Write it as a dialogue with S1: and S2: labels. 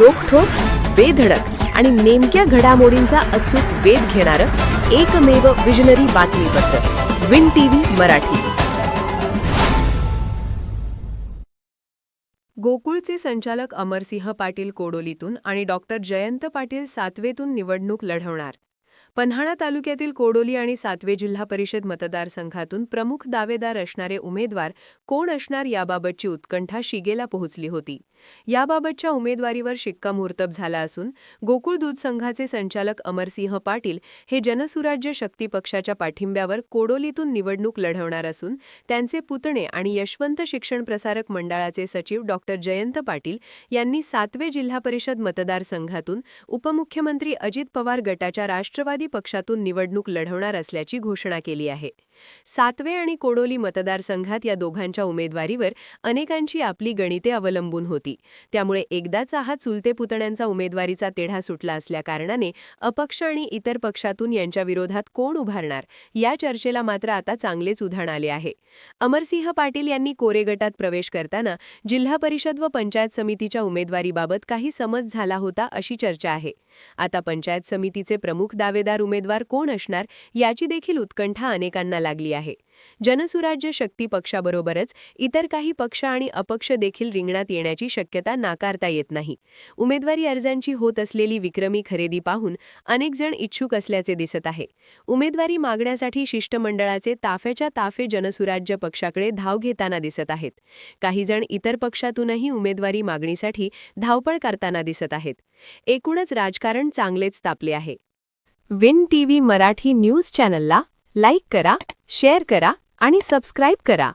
S1: रोखठोक, बेधडक आणि नेमक्या घडामोडींचा अचूक वेध घेणारं एकमेव विजनरी बातमीपत्र विन टीव्ही मराठी. गोकुळचे संचालक अमरसिंह पाटील कोडोलीतून आणि डॉक्टर जयंत पाटील सातवेतून निवडणूक लढवणार. पन्हाळा तालुक्यातील कोडोली आणि सातवे जिल्हा परिषद मतदारसंघातून प्रमुख दावेदार असणारे उमेदवार कोण असणार याबाबतची उत्कंठा शिगेला पोहोचली होती. याबाबतच्या उमेदवारीवर शिक्कामोर्तब झाला असून गोकुळ दूध संघाचे संचालक अमरसिंह पाटील हे जनसुराज्य शक्ती पक्षाच्या पाठिंब्यावर कोडोलीतून निवडणूक लढवणार असून त्यांचे पुतणे आणि यशवंत शिक्षण प्रसारक मंडळाचे सचिव डॉक्टर जयंत पाटील यांनी सातवे जिल्हा परिषद मतदारसंघातून उपमुख्यमंत्री अजित पवार गटाच्या राष्ट्रवादी पक्षातून निवडणूक लढवणार असल्याची घोषणा केली आहे. सातवे आणि कोडोली मतदारसंघात या दोघांच्या उमेदवारीवर अनेकांची आपली गणिते अवलंबून होती. त्यामुळे एकदाचा हा चुलते पुतण्यांचा उमेदवारीचा तेढा सुटला असल्याकारणाने अपक्ष आणि इतर पक्षातून यांच्या विरोधात कोण उभारणार या चर्चेला मात्र आता चांगलेच उधाण आले आहे. अमरसिंह पाटील यांनी कोरे गटात प्रवेश करताना जिल्हा परिषद व पंचायत समितीच्या उमेदवारीबाबत काही समज झाला होता अशी चर्चा आहे. आता पंचायत समितीचे प्रमुख दावेदार उमेदवार कोण असणार याची देखील उत्कंठा अनेकांना लागली आहे. जनसुराज्य शक्ती पक्षाबरोबरच इतर काही पक्ष आणि अपक्ष देखील रिंगणात येण्याची शक्यता नाकारता येत नाही. उमेदवारी अर्जांची होत असलेली विक्रमी खरेदी पाहून अनेक जण इच्छुक असल्याचे दिसत आहे. उमेदवारी मागण्यासाठी शिष्टमंडळाचे ताफ्याच्या ताफे जनसुराज्य पक्षाकडे धाव घेताना दिसत आहेत. काही जण इतर पक्षातूनही उमेदवारी मागणीसाठी धावपळ करताना दिसत आहेत. एकूणच राजकारण चांगलेच तापले आहे. विन टीव्ही मराठी न्यूज चॅनलला लाईक करा, शेअर करा आणि सबस्क्राईब करा.